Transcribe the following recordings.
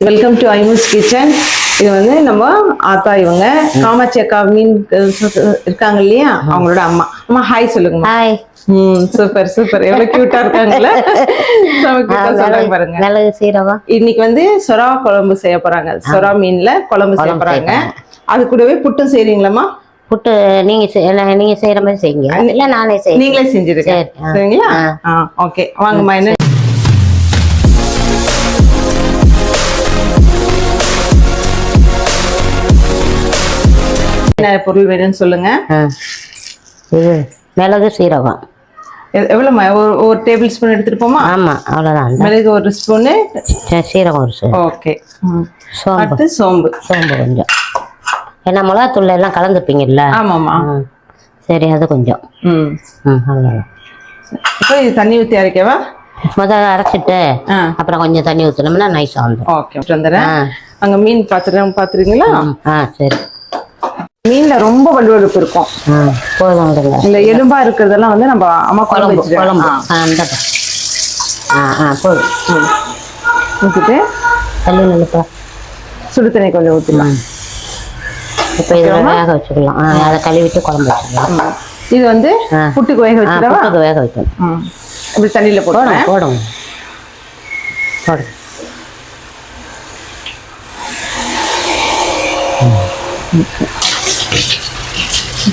Welcome to ஐமூஸ் kitchen. இது வந்து நம்ம ஆத்தா இவங்க காமாட்சி அக்கா மீன் இருக்காங்க இல்லையா, அவங்களோட அம்மா. அம்மா ஹாய் சொல்லுங்க. ஹாய். சூப்பர் சூப்பர், எவ்வளவு கியூட்டா இருக்காங்கல்ல. சொல்றாங்க பாருங்க. நல்லது சீரகம். இன்னைக்கு வந்து சொரா குழம்பு செய்ய போறாங்க. சொரா மீன்ல குழம்பு செய்ய போறாங்க. அது கூடவே புட்டும் செய்றீங்களாம்மா? புட்டு நீங்க செய்யற மாதிரி செய்யுங்க, இல்ல நானே செய்ய. நீங்களே செஞ்சிருங்க சரிங்களா? ஓகே வாங்கம்மா. என்ன பொருள் வேணும்னு சொல்லுங்க. இது மிளகு சீரகம் எவ்வளவுமா? ஒரு டேபிள் ஸ்பூன் எடுத்துட்டு போமா? ஆமா அவ்வளவுதான். மிளகு ஒரு ஸ்பூனு, சீரகம் ஒரு ஸ்பூன். ஓகே. சோம்பு சோம்பு கொஞ்சம். ஏன்னா மிளகாத்தூள் எல்லாம் கலந்துப்பீங்கல்ல? ஆமாம்மா. சரி அது கொஞ்சம். அவ்வளோதான். இப்போ இது தண்ணி ஊற்றி அரைக்கவா? முதல்ல அரைச்சிட்டு அப்புறம் கொஞ்சம் தண்ணி ஊற்றினோம்னா நைஸாக வந்துடும். ஓகே வந்துடுறேன். அங்கே மீன் பார்த்துருக்கீங்களா? சரி. மீன்ல ரொம்ப வலுவழுப்பு இருக்கும். போதும். இந்த எலும்பா இருக்கிறதெல்லாம் வந்து நம்ம அம்மா குழம்பு போதும். ஊற்றிட்டு தண்ணி நல்லப்பா சுடு தண்ணி கொஞ்சம் ஊற்றிடலாம். இப்போ இதில் வேக வச்சுக்கலாம். அதை கழுவிட்டு குழம்பு வச்சுக்கலாம். இது வந்து புட்டுக்கு வேக வச்சுக்கலாம். புட்டுக்கு வேக வைக்கணும். இப்படி தண்ணியில் போடுங்க. போடுங்க.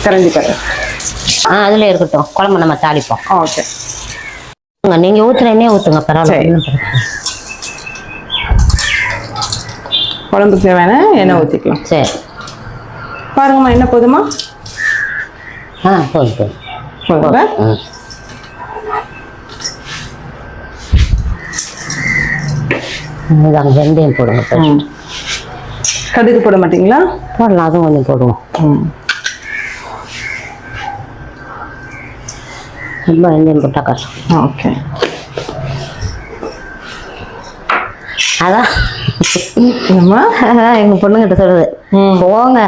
கரண்டி கரை அதுல இருக்கட்டும். குழம்பு நம்ம தாளிப்போம். ஓகே. நீங்க ஊத்துற எண்ணெயே ஊத்துங்க, பரவாயில்ல. குழம்புக்கு தேவையான எண்ணெய் ஊற்றிக்கலாம். சரி பாருங்கம்மா, என்ன போதுமா? போதும். வெந்தயம் போடுங்க. கடுகு போட மாட்டீங்களா? போடலாம், அதுவும் கொஞ்சம் போடுவோம். ரொம்ப வெந்தயம் போட்டா கஷ்டம். ஓகே. அதான் எங்க பொண்ணுகிட்ட சொல்லுது, போங்க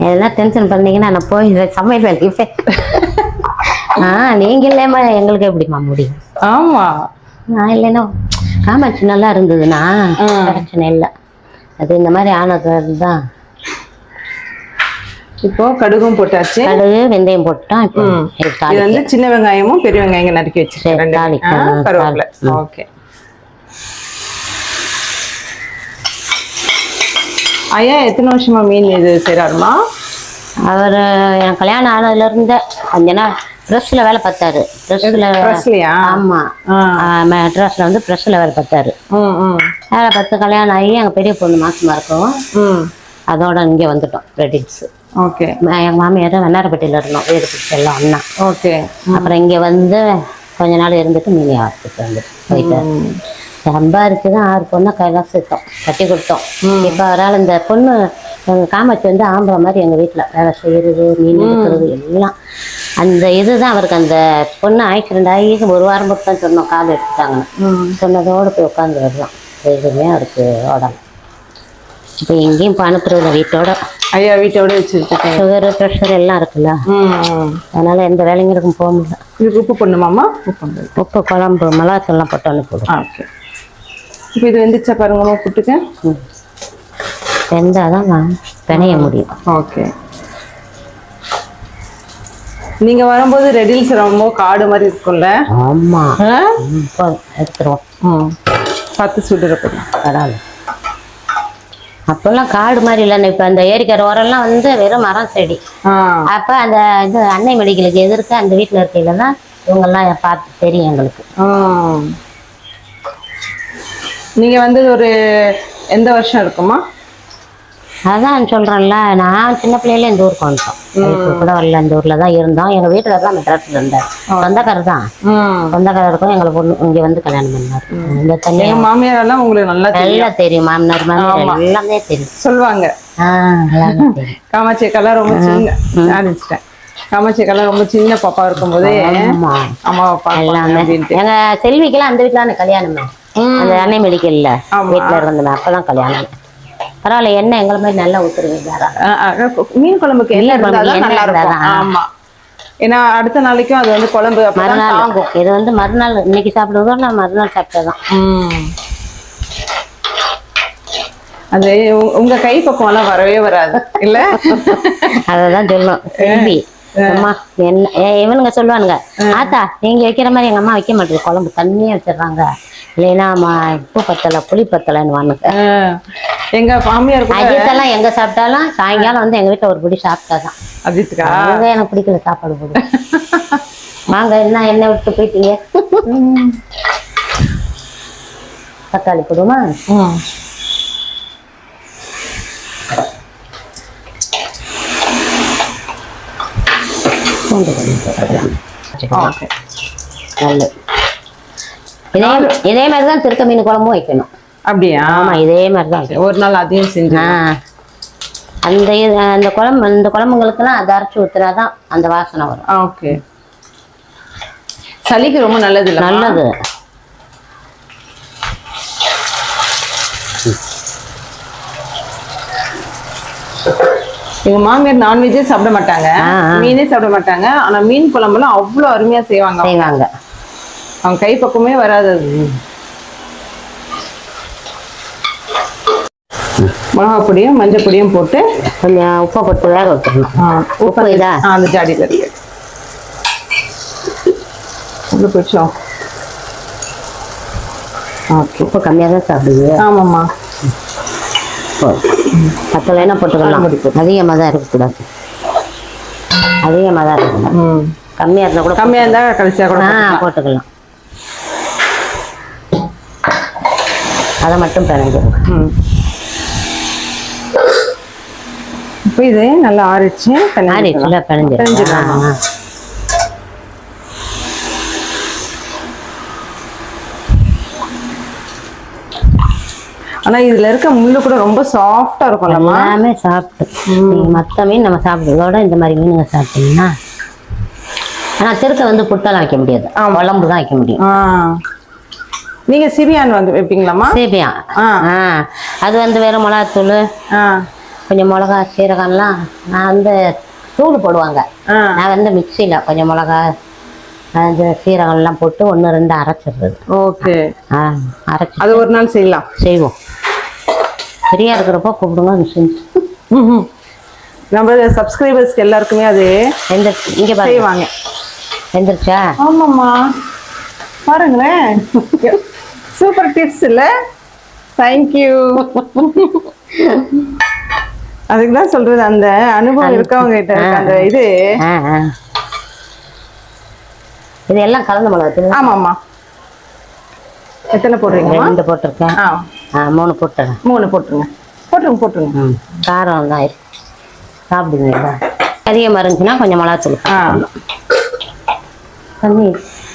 எதெல்லாம் டென்ஷன் பண்ணீங்கன்னா நான் போய் சமையல் வேலைக்கு. நீங்க இல்லையம்மா எங்களுக்கு எப்படிமா முடியும்? ஆமா, நான் இல்லைன்னா காமாட்சி நல்லா இருந்ததுன்னா பிரச்சனை இல்லை. அது இந்த மாதிரி ஆனதுதான். இப்போ கடுகும் போட்டாச்சு, கடுகு வெந்தயம் போட்டோம். இப்போ இது வந்து சின்ன வெங்காயமும் பெரிய வெங்காயம் நறுக்கி வச்சிருக்கேன். கருவேப்பிலை. ஓகே. ஐயா எத்தனை வருஷமா மீன் இது செய்யறாருமா? அவர் என் கல்யாணம் ஆனதுல இருந்த கொஞ்ச நாள் ப்ரெஸ்ல வேலை பார்த்தாரு. ஆமா, மெட்ராஸ்ல வந்து ப்ரெஸ்ல வேலை பார்த்தாரு. வேலை பார்த்து கல்யாணம் ஆகி எங்க பெரிய பொண்ணு மாசமா இருக்கவும் அதோட இங்கே வந்துட்டோம் ரெடில்ஸ். ஓகே. எங்க மாமியார் வண்ணாரப்பட்டியில இருந்தோம், வீடு பிடிச்ச எல்லாம் ஒன்னா. ஓகே. அப்புறம் இங்க வந்து கொஞ்ச நாள் இருந்துட்டு மீன் வியாபாரத்துக்கு வந்து போயிட்டாரு. சம்பாரிச்சுதான் 6 பொண்ணை கைலாசம் கட்டி கொடுத்தோம். இப்போ அவரால் இந்த பொண்ணு எங்கள் காமாட்சி வந்து ஆம்பளை மாதிரி எங்கள் வீட்டில் வேலை செய்கிறது, மீன் எடுக்கிறது எல்லாம் அந்த இதுதான் அவருக்கு. அந்த பொண்ணு ஆக்சிடென்ட் ஆகி 1 வாரம் மட்டும் தான் சொன்னோம், கால் எடுத்துட்டாங்கன்னு. சொன்னதோடு போய் உட்காந்து வருவான். எதுவுமே அவருக்கு ஓடலாம். இப்போ எங்கேயும் இப்போ அனுப்புறது வீட்டோட. ஐயா வீட்டோட வச்சுருக்கேன். சுகரு ப்ரெஷர் எல்லாம் இருக்குல்ல, அதனால எந்த வேலைங்களுக்கும் போக முடியல. இதுக்கு உப்பு பண்ணுமாம்மா? உப்பு குழம்பு மிளகாத்தூள்லாம் போட்டு அனுப்பிவிடும். ஓகே. இப்போ இது வெந்துச்சா பாருங்கம்மா புட்டுக்கு. வெந்தாதான் பிணைய முடியும். ஓகே. நீங்க வரும்போது ரெடில்ஸ் ரொம்ப காடு மாதிரி இருக்கும்ல? ஆமா, எடுத்துருவோம். பார்த்து சுடுற பரவாயில்ல. அப்பெல்லாம் காடு மாதிரி இல்லைன்னு. இப்போ அந்த ஏரிக்கரை ஓரெல்லாம் வந்து வெறும் மரம் செடி. அப்போ அந்த இது அன்னை மெடிக்கலுக்கு எதிர்க்க அந்த வீட்டில் இருக்கையில தான் இவங்கெல்லாம் பார்த்து தெரியும் எங்களுக்கு. நீங்க வந்து ஒரு எந்த வருஷம் இருக்குமா? அதான் சொல்றேன்ல, நான் சின்ன பிள்ளையில இந்த ஊருக்கு வந்துட்டோம். கூட வரல, இந்த ஊர்ல தான் இருந்தோம். எங்க வீட்டுல தான் மெட்ராஸ்ல இருந்தார். சொந்தக்காரர் தான். சொந்தக்காரருக்கும் எங்களை பொண்ணு இங்க வந்து கல்யாணம் பண்ணாரு. இந்த தண்ணி மாமியார் எல்லாம் உங்களுக்கு நல்லா தெரியும். மாமனார் மாமியார் எல்லாமே தெரியும் சொல்லுவாங்க. காமாட்சி அக்காலாம் ரொம்ப சின்ன காமாட்சி அக்காலாம் ரொம்ப சின்ன பாப்பா இருக்கும் போதே அம்மா அப்பா எல்லாமே. எங்க செல்விக்கெல்லாம் அந்த வீட்டுல கல்யாணமே, அந்த அன்னை மெடிக்கல்ல வீட்டுல இருந்தேன். அப்பதான் கல்யாணம். பரவாயில்ல, என்ன எங்களை மாதிரி நல்லா ஊத்துருவீங்க. மீன் குழம்புக்கு என்ன நல்லா இருக்கும். ஆமா, ஏன்னா அடுத்த நாளைக்கும் அது வந்து குழம்பு மறுநாள். இது வந்து மறுநாள் இன்னைக்கு சாப்பிடுறதோ நான் மறுநாள் சாப்பிட்டதான். அது உங்க கை பக்கம் எல்லாம் வரவே வராது இல்ல? அததான் சொல்லும் திரும்பி. அம்மா என்ன இவனுங்க சொல்லுவானுங்க, ஆத்தா நீங்க வைக்கிற மாதிரி எங்க அம்மா வைக்க மாட்டேங்குது, குழம்பு தண்ணியா வச்சிடுறாங்க, இல்லைன்னா உப்பு பத்தலை புளி பத்தலைன்னு வானுங்க. எங்க மாமியார் அஜித்தெல்லாம் எங்க சாப்பிட்டாலும் சாயங்காலம் வந்து எங்க வீட்டுல ஒரு பிடி சாப்பிட்டாதான். அஜித்துக்கா எனக்கு பிடிக்கல சாப்பாடு போடு. வாங்க என்ன விட்டு போயிட்டீங்க. தக்காளி போடுமா? இதே மாதிரிதான் திருக்க மீன் குழம்பும் வைக்கணும். அப்படியா? ஆமா இதே மாதிரிதான் ஒரு நாள் அதையும் செஞ்சு அந்த குழம்புங்களுக்கெல்லாம் அதை அரைச்சி ஊத்துறாதான் அந்த வாசனை வரும். ஓகே. சளிக்கு ரொம்ப நல்லது இல்ல? நல்லது. எங்க மாமியார் நான்வெஜ்ஜே சாப்பிட மாட்டாங்க, மீனே சாப்பிட மாட்டாங்க. ஆனா மீன் குழம்புலாம் அவ்வளவு அருமையா செய்வாங்க. அவங்க கை பக்கமே வராது. மிளகா பொடியும் மஞ்சள் பொடியும் போட்டு கொஞ்சம் உப்பை போட்டு வேக வச்சிடணும். உப்பு இதா அந்த ஜாடியில் இருக்கு. பிடிச்சோம். உப்பு கம்மியாக தான் சாப்பிடுது. ஆமாம்மா. பத்தலைன்னா போட்டுக்கலாம். அதிகமாக தான் இருக்கக்கூடாது. அதிகமாக தான் இருக்கணும். கம்மியாக இருந்தால் கூட கம்மியாக இருந்தால் கடைசியாக கூட போட்டுக்கலாம். அதை மட்டும் பிணைஞ்சிடும். இப்போ இது நல்லா ஆறிடுச்சு. ஆறிடுச்சுல பிணைஞ்சிடலாம். ஆனா இதுல இருக்க முள்ளு கூட ரொம்ப சாஃப்டா இருக்கும். எல்லாமே சாப்பிட்டு மற்ற மீன் நம்ம சாப்பிடுறதோட இந்த மாதிரி மீனுங்க சாப்பிட்டீங்கன்னா. ஆனா திருக்க வந்து புட்டெல்லாம் வைக்க முடியாது, குழம்பு தான் வைக்க முடியும். நீங்க சிபியான் வந்து வைப்பீங்களாமா? சிபியான் அது வந்து வெறும் மிளகாத்தூள், கொஞ்சம் மிளகா சீரகம்லாம் நான் வந்து தூள் போடுவாங்க. நான் வந்து மிக்சியில கொஞ்சம் மிளகா அந்த சீரகம்லாம் போட்டு 1-2 அரைச்சிடுறது. ஓகே. அரைச்சி அது ஒரு நாள் செய்வோம். ஃப்ரீயா இருக்கிறப்போ கூப்பிடுங்க செஞ்சு. நம்ம சப்ஸ்கிரைபர்ஸ்க்கு எல்லாருக்குமே அது இங்க செய்வாங்க. எந்திரிச்சா? ஆமாம்மா பாருங்களேன், சூப்பர் டிப்ஸ் இல்ல? தேங்க்யூ. அதுக்கு தான் சொல்றது, அந்த அனுபவம் இருக்கவங்க கிட்ட அந்த இது இதெல்லாம் கலந்த மிளகாத்தூள். ஆமாம்மா. எத்தனை போடுறீங்க? 2 போட்டிருக்கேன். 3 போட்டுறேன். 3 போட்டுருங்க. காரம் தான் சாப்பிடுவீங்களா? அதிகமாக இருந்துச்சுன்னா கொஞ்சம் மிளகாத்தூள்.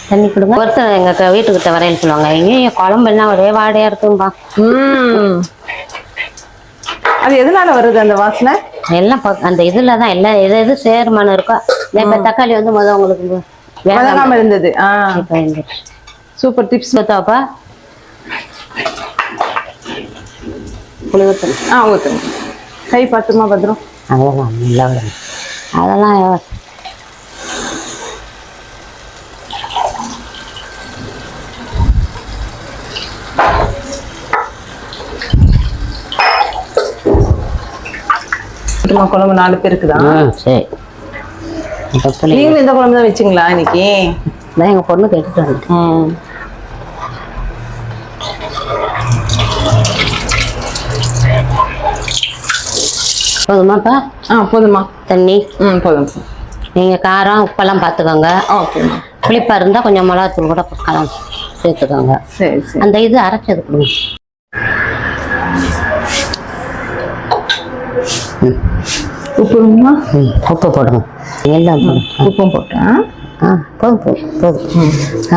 தண்ணி கொடுங்க. ஒருத்தர் எங்கள் வீட்டுக்கிட்ட வரையில் சொல்லுவாங்க, எங்கேயும் குழம்பு எல்லாம் ஒரே வாடையாக இருக்கும்பா. அது எதனால வருது அந்த வாசனை? எல்லாம் அந்த இதில் தான் எல்லாம் எது சேர்மானம் இருக்கோ. இப்போ தக்காளி வந்து உங்களுக்கு வதங்காம இருந்தது. Super tips. பார்த்தாப்பா புளி ஊற்றணும். ஊற்றுங்க. கை பார்த்துமா பத்திரம். அதெல்லாம் நல்லா வரும். அதெல்லாம் குழம்பு 4 பேருக்கு தான். சரி. நீங்களும் இந்த குழம்பு தான் வச்சிங்களா இன்னைக்கு? நான் எங்க பொண்ணு கேட்டுட்டு வந்துட்டேன். போதுமாப்பா? போதுமா. தண்ணி போதும். நீங்க காரம் உப்பெல்லாம் பார்த்துக்கோங்க. ஓகே. புளிப்பா இருந்தா கொஞ்சம் மிளகாத்தூள் கூட சேர்த்துக்கோங்க. சரி. அந்த இது அரைச்சது கொடுங்க. உப்புமா. உப்பு போடுங்க. எல்லாம் உப்பும் போட்டேன். போதும்.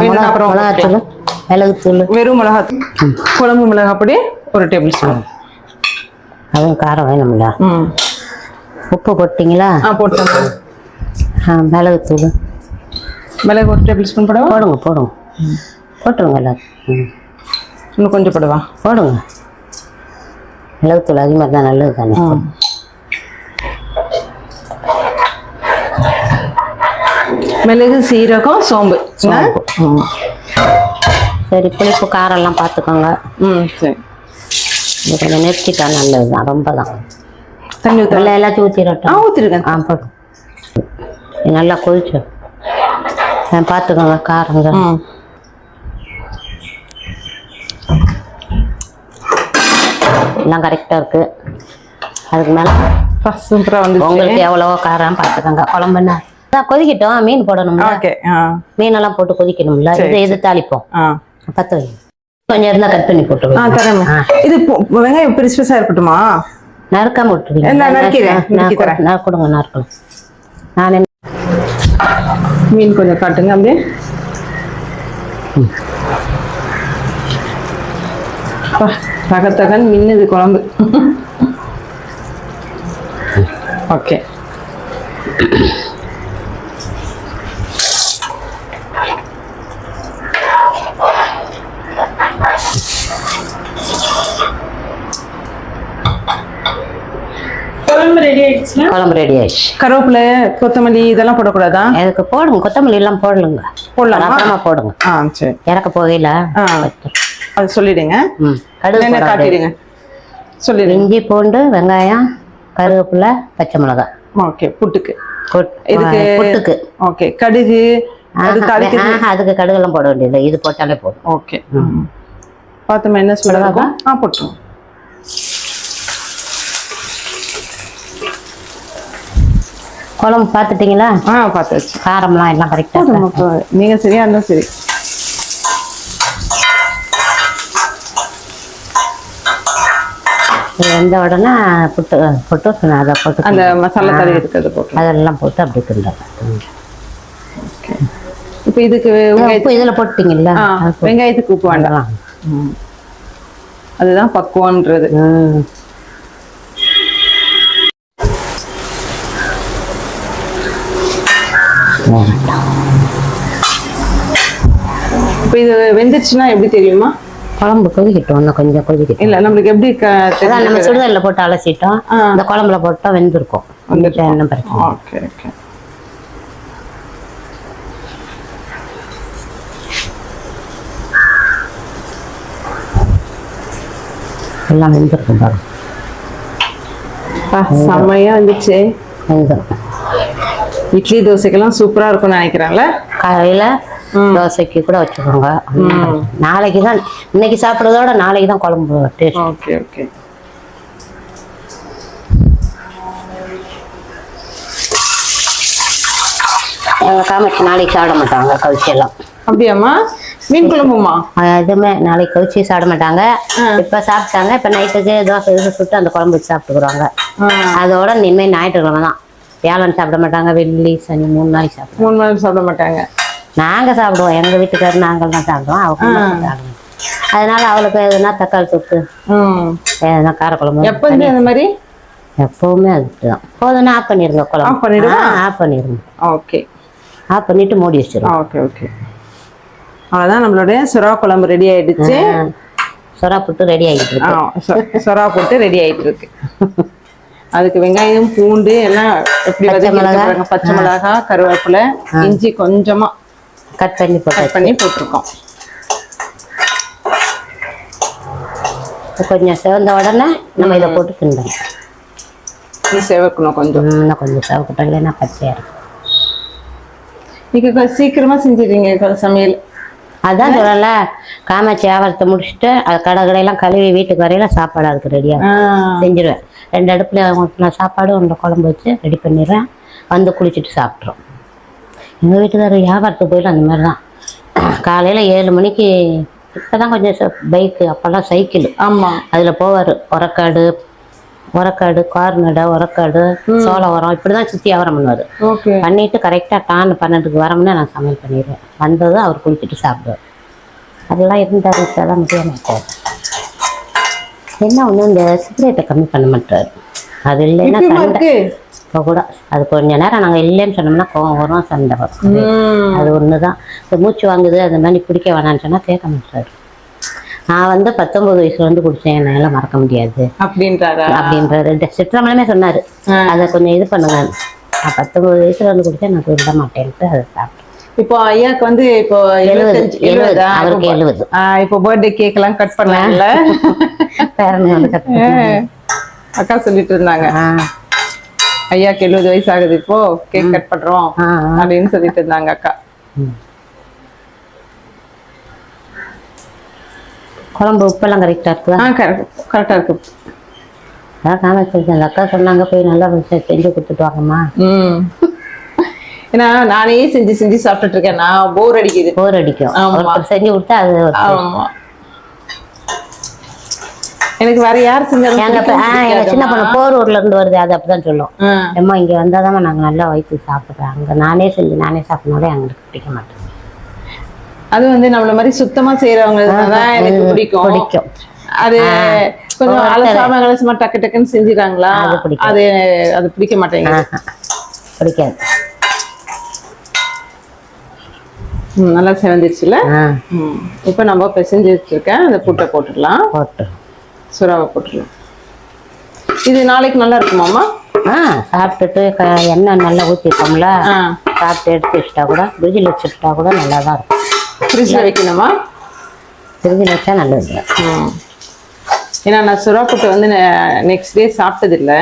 மிளகாத்தூள், மிளகுத்தூள், வெறும் மிளகாத்தூள், குழம்பு மிளகாப்பொடி 1 டேபிள் ஸ்பூன். அதுவும் காரம் வேணும்ல. உப்பு போட்டிங்களா? போட்டேன். மிளகுத்தூள், மிளகு 1 டேபிள் ஸ்பூன் போடுங்க. போட்டுருங்க எல்லாத்தையும். இன்னும் கொஞ்சம் போடுங்க. மிளகுத்தூள் அதிகமாக தான் நல்லது தானே. மிளகு, சீரகம், சோம்பு. சரி, புளிப்பு காரம் எல்லாம் பார்த்துக்கோங்க. சரி. இது கொஞ்சம் நெரிச்சிட்டா நல்லதுதான், ரொம்ப தான். தண்ணி ஊற்ற நல்லா எல்லாத்தையும் ஊற்றிடட்டும். ஊற்றிருக்கேன். போதும். இது நல்லா கொதிச்சு பார்த்துக்கோங்க காரங்க. எல்லாம் கரெக்டாக இருக்குது. அதுக்கு மேலே சூப்பராக வந்து உங்களுக்கு எவ்வளவோ காரம் பார்த்துக்கோங்க. குழம்புன்னா கொதிக்கட்டும், மீன் போடணும்ல. மீனெல்லாம் போட்டு கொதிக்கணும்ல. இது தாளிப்போம். பத்து வை கொஞ்சம் இருந்தால் கட் பண்ணி போட்டு தரேன். இது வெங்காயம் பெருசு பெருசாக இருக்கட்டுமா? நறுக்காம விட்டுருவீங்க. நான் கொடுங்க, நறுக்கணும். நான் மீன் கொஞ்சம் காட்டுங்க அப்படியே. தகத்தகன் மின்னுது குழம்பு. ஓகே. குழம்பு ரெடி ஆயிடுச்சு. கருவேப்பிலை, கொத்தமல்லி இதெல்லாம் போடக்கூடாதா? எனக்கு போடுங்க, கொத்தமல்லி எல்லாம் போடலுங்க. போடலாம், அப்புறமா போடுங்க. சரி. இறக்க போகையில அது சொல்லிடுங்க. கடுகு காட்டிடுங்க, சொல்லிடுங்க. இஞ்சி, பூண்டு, வெங்காயம், கருவேப்பிலை, பச்சை மிளகாய். ஓகே. புட்டுக்கு இதுக்கு புட்டுக்கு. ஓகே. கடுகு அதுக்கு கடுகு எல்லாம் போட வேண்டியது, இது போட்டாலே போதும். ஓகே. பார்த்தோமா என்ன சொல்லுவாங்க? போட்டுருவோம். குழம்பு பார்த்துட்டீங்களா? பார்த்தாச்சு. காரம்லாம் எல்லாம் கரெக்டாக. நீங்க சரியா இருந்தா சரி. எந்த உடனே புட்டு போட்டு அதை போட்டு அந்த மசாலா தடவி இருக்கிறது போட்டு அதெல்லாம் போட்டு அப்படி கிண்டலாம். இப்போ இதுக்கு உப்பு இதில் போட்டிங்கல்ல, வெங்காயத்துக்கு உப்பு வேண்டாம். அதுதான் பக்குவம்ன்றது. இப்போ இது வெந்துச்சுன்னா எப்படி தெரியுமா? குழம்பு கொதிக்கிட்டோம், இன்னும் கொஞ்சம் கொதிக்கிட்டோம். இல்லை, நம்மளுக்கு எப்படி நம்ம சுடுதலில் போட்டு அலசிட்டோம், இந்த குழம்புல போட்டால் வெந்திருக்கும். என்ன பிரச்சனை? Okay okay. எல்லாம் வெந்திருக்கும் பாருங்க. செம்மையா வந்துச்சு. இட்லி தோசைக்கெல்லாம் சூப்பரா இருக்கும்னு நினைக்கிறேன்ல. காலையில தோசைக்கு கூட வச்சுக்கோங்க. நாளைக்கு தான், இன்னைக்கு சாப்பிட்றதோட நாளைக்கு தான் குழம்பு டேஸ்ட். Okay okay. எங்கள் காமாட்சி நாளைக்கு சாப்பிட மாட்டாங்க கவிச்சி எல்லாம். அப்படியாம்மா? மீன் குழம்புமா? எதுவுமே நாளைக்கு கவிச்சி சாப்பிட மாட்டாங்க. இப்போ சாப்பிட்டாங்க. இப்போ நைட்டுக்கு தோசை இது சுட்டு அந்த குழம்பு வச்சு சாப்பிட்டுக்குறாங்க. அதோட இனிமேல் ஞாயிற்றுக்கிழமை தான். வியாழன் சாப்பிட மாட்டாங்க, வெள்ளி சனி 3 நாளைக்கு சாப்பிடுவோம். 3 நாள் சாப்பிட மாட்டாங்க. நாங்கள் சாப்பிடுவோம், எங்கள் வீட்டுக்காரர் நாங்கள் தான் சாப்பிடுவோம். அவங்க சாப்பிடுவோம். அதனால அவளுக்கு எதுனா தக்காளி தொக்கு, எதுனா காரக்குழம்பு. எப்போதுமே அந்த மாதிரி எப்பவுமே அதுதான். போதும்னா ஆஃப் பண்ணிடுங்க குழம்பு. ஆஃப் பண்ணிடுங்க. ஓகே. ஆஃப் பண்ணிட்டு மூடி வச்சிருவோம். Okay okay. அவ்வளோதான், நம்மளுடைய சுறா குழம்பு ரெடி ஆயிடுச்சு. சுறா புட்டு ரெடி ஆகிட்டு இருக்கு. சுறா புட்டு ரெடி ஆகிட்டு இருக்கு. அதுக்கு வெங்காயம், பூண்டு எல்லாம் எப்படி வதக்கிட்டு, பச்சை மிளகாய், கருவேப்பிலை, இஞ்சி கொஞ்சமா கட் பண்ணி போட்டிருக்கோம். கொஞ்சம் செவந்த உடனே நம்ம இதை போட்டு கிண்டணும். செவக்கணும் கொஞ்சம். கொஞ்சம் செவக்கட்டும், இல்லைன்னா பச்சையா இருக்கும். நீங்க சீக்கிரமா செஞ்சிடுறீங்க சமையல். அதான் சொல்லல, காமாட்சி வியாபாரத்தை முடிச்சுட்டு அது கடையெல்லாம் கழுவி வீட்டுக்கு வரையில சாப்பாடு அதுக்கு ரெடியாக செஞ்சிடுவேன். 2 அடுப்பில் நான் சாப்பாடு 1 குழம்பு வச்சு ரெடி பண்ணிடுறேன். வந்து குளிச்சுட்டு சாப்பிட்றோம். எங்கள் வீட்டுக்காரர் வியாபாரத்துக்கு போயிட்டு அந்த மாதிரி தான். காலையில் 7 மணிக்கு, இப்போ தான் கொஞ்சம் பைக்கு, அப்போல்லாம் சைக்கிள். ஆமாம், அதில் போவார். உரக்காடு, கார்நடை, உரக்காடு, சோள உரம், இப்படி தான் சுற்றி வியாபாரம் பண்ணுவார். பண்ணிட்டு கரெக்டாக டான் 12க்கு வரமுன்னா நான் சமையல் பண்ணிடுவேன். வந்ததும் அவர் குளிச்சுட்டு சாப்பிடுவார். அதெல்லாம் இருந்தால் தான் முடியாமல். என்ன ஒன்று, இந்த சிகரெட்டை கம்மி பண்ண மாட்டார். அது இல்லைன்னா சண்டை. இப்போ கூட அது கொஞ்ச நேரம் நாங்கள் இல்லைன்னு சொன்னோம்னா கோவம் வரும், சண்டை வரும். அது ஒன்று தான். இப்போ மூச்சு வாங்குது அந்த மாதிரி பிடிக்க வேணான்னு சொன்னால் கேட்க மாட்டார். நான் 19 வயசுல குடிச்சேன், என்னால மறக்க முடியாது அப்படின்றாரு. சிற்றம்பலமே சொன்னாரு, அதை கொஞ்சம் இது பண்ணுங்க. நான் 19 வயசுல குடிச்சேன், நான் விட மாட்டேன்ட்டு அதை சாப்பிட்டேன். இப்போ ஐயாக்கு வந்து இப்போ 70 அவருக்கு 70. இப்போ பர்த்டே கேக் எல்லாம் கட் பண்ணாங்கல்ல. பேரன் வந்து கட் அக்கா சொல்லிட்டு இருந்தாங்க ஐயாக்கு 70 வயசு ஆகுது இப்போ கேக் கட் பண்றோம் அப்படின்னு சொல்லிட்டு இருந்தாங்க அக்கா. குழம்பு உப்பெல்லாம் கரெக்டா இருக்குதா? கரெக்டா இருக்கு. அதான் காமிச்சு அந்த அக்கா சொன்னாங்க போய் நல்லா செஞ்சு கொடுத்துட்டு வாங்கம்மா. ஏன்னா நானே செஞ்சு செஞ்சு சாப்பிட்டுட்டு இருக்கேன், நான் போர் அடிக்குது. போர் அடிக்கும், ஒருத்தர் செஞ்சு கொடுத்தா அது. ஆமா, எனக்கு வேற யார் செஞ்சாலும் எங்க சின்ன பொண்ணு போரூர்ல இருந்து வருது, அது அப்படிதான் சொல்லும். அம்மா இங்க வந்தாதான் நாங்க நல்லா வயிற்று சாப்பிடுறோம், அங்க நானே செஞ்சு நானே சாப்பிடனாலே எங்களுக்கு பிடிக்க மாட்டேன். அது வந்து நம்மள மாதிரி சுத்தமா செய்யறவங்க தான் எனக்கு பிடிக்கும். அது கொஞ்சம் அலசாம டக்கு டக்குன்னு செஞ்சுட்டாங்களா, அது அது பிடிக்க மாட்டேங்குது, பிடிக்காது. நல்லா செவந்துச்சுல. இப்ப நம்ம பிசைஞ்சு வச்சிருக்கேன் அந்த புட்டை போட்டுடலாம். சுறாவை போட்டுடலாம். இது நாளைக்கு நல்லா இருக்குமாம்மா? சாப்பிட்டுட்டு எண்ணெய் நல்லா ஊற்றிட்டோம்ல, சாப்பிட்டு எடுத்து வச்சுட்டா கூட ஃப்ரிட்ஜில் வச்சுட்டா கூட நல்லா தான் இருக்கும். ஃப்ரிட்ஜில் வைக்கணுமா? ஃப்ரிட்ஜில் வச்சா நல்லது. ஏன்னா நான் சுறா புட்டை வந்து நெக்ஸ்ட் டே சாப்பிட்டது இல்லை,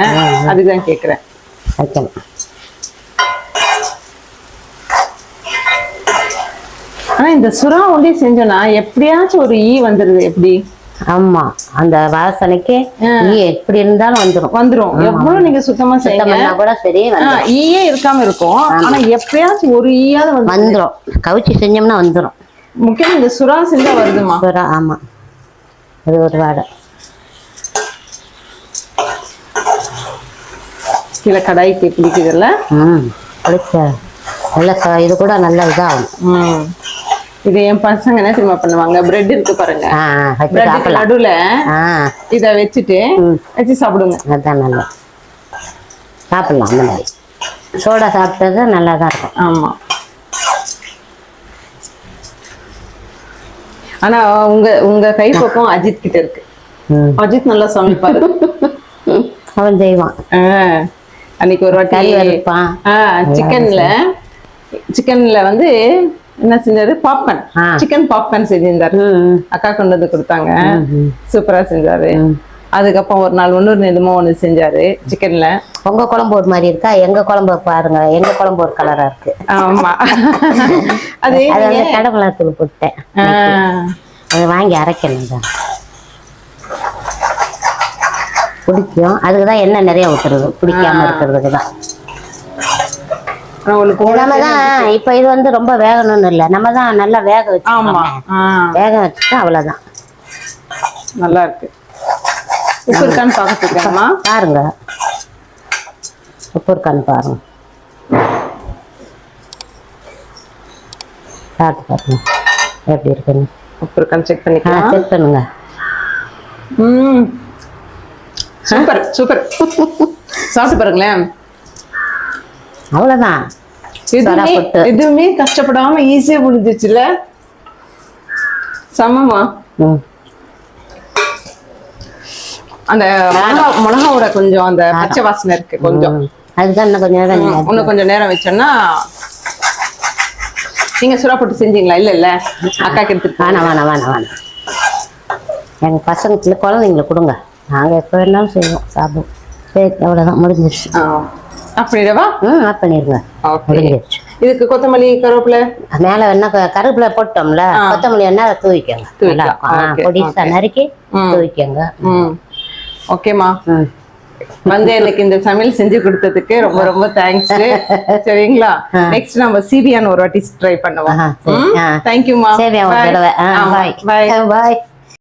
அதுதான் கேட்குறேன். வைக்கணும். ஆனா இந்த சுறா ஒண்டி செஞ்சோம்னா எப்படியாச்சும் ஒரு ஈ வந்துருது. எப்படி? ஆமா, அந்த வாசனைக்கு ஈ எப்படி இருந்தாலும் வந்துரும். எவ்வளவு நீங்க சுத்தமா செய்யணும் கூட சரி, ஈயே இருக்காம இருக்கும். ஆனா எப்படியாச்சும் ஒரு ஈயாவது வந்துரும். கவுச்சி செஞ்சோம்னா வந்துரும். முக்கியமா இந்த சுறா செஞ்சா வருதுமா? சுறா, ஆமா, அது ஒரு வாடை. கீழே கடாய்க்கு பிடிக்குதுல்ல. பிடிச்ச நல்ல இது கூட நல்ல இதாகும். இது என் பசங்க என்ன தெரியுமா பண்ணுவாங்க, பிரெட் இருக்கு பாருங்க, நடுவுல இத வச்சுட்டு வச்சு சாப்பிடுங்க. அதான் நல்லா சாப்பிடலாம். அந்த மாதிரி சோடா சாப்பிட்டது நல்லா தான் இருக்கும். ஆமா. ஆனா உங்க கைப்பக்கம் அஜித் கிட்ட இருக்கு. அஜித் நல்லா சமைப்பாரு, அவன் செய்வான். அன்னைக்கு ஒரு வாட்டி சிக்கன்ல வந்து என்ன செஞ்சாரு, பாப்கார்ன், சிக்கன் பாப்கார்ன் செஞ்சிருந்தாரு. அக்கா கொண்டு வந்து கொடுத்தாங்க, சூப்பரா செஞ்சாரு. அதுக்கப்புறம் ஒரு நாள் என்னமோ ஒண்ணு செஞ்சாரு சிக்கன்ல. உங்க குழம்பு ஒரு மாதிரி இருக்கா, எங்க குழம்பு பாருங்க, எங்க குழம்பு ஒரு கலரா இருக்கு. ஆமா, அது கடமிளகாத்தூள் போட்டேன், அதை வாங்கி அரைக்கணும். பிடிக்கும், அதுக்குதான் எண்ணெய் நிறைய ஊத்துறது, பிடிக்காம இருக்கிறதுக்கு தான். இப்ப இது வந்து ரொம்ப வேகணும்னு இல்ல, நம்ம தான் நல்லா வேக வச்சு, வேக வச்சுட்டு அவ்வளவுதான். நல்லா இருக்கு. உப்பு இருக்கான்னு பாத்துக்கமா பாருங்க, உப்பு இருக்கான்னு பாருங்க, சாப்பிட்டு பாருங்க எப்படி இருக்குன்னு. உப்பு இருக்கான்னு செக் பண்ணிக்கலாம். செக் பண்ணுங்க. Super super. சாப்பிட்டு பாருங்களேன். அவ்வளவுதான். எதுவுமே கஷ்டப்படாம ஈஸியா முடிஞ்சிச்சுல. சமமா அந்த மிளகாவோட கொஞ்சம் அந்த பச்சை வாசனை இருக்கு கொஞ்சம், அதுதான் இன்னும் கொஞ்சம் நேரம் வச்சோம்னா. நீங்க சுறா போட்டு செஞ்சீங்களா? இல்ல அக்காக்கு எடுத்துட்டு. வேணாம் எங்க பசங்க குழந்தைங்களுக்கு கொடுங்க, நாங்க எப்ப வேணாலும் செய்வோம், சாப்பிடுவோம். சரி, அவ்வளவுதான், முடிஞ்சிருச்சு. அப்படிடவா? ஆஃப் பண்ணிருங்க. இதுக்கு கொத்தமல்லி கருவேப்பிலை மேல வேணா கருவேப்பிலை போட்டோம்ல, கொத்தமல்லி வேணா தூவிக்கோங்க, நல்லா இருக்கும். பொடிசா நறுக்கி தூவிக்கோங்க. ஓகேமா, வந்து எனக்கு இந்த சமையல் செஞ்சு கொடுத்ததுக்கு ரொம்ப ரொம்ப தேங்க்ஸ். சரிங்களா? நெக்ஸ்ட் நம்ம சிபியான் ஒரு வாட்டி ட்ரை பண்ணுவோம். தேங்க்யூமா. சரி, பாய்.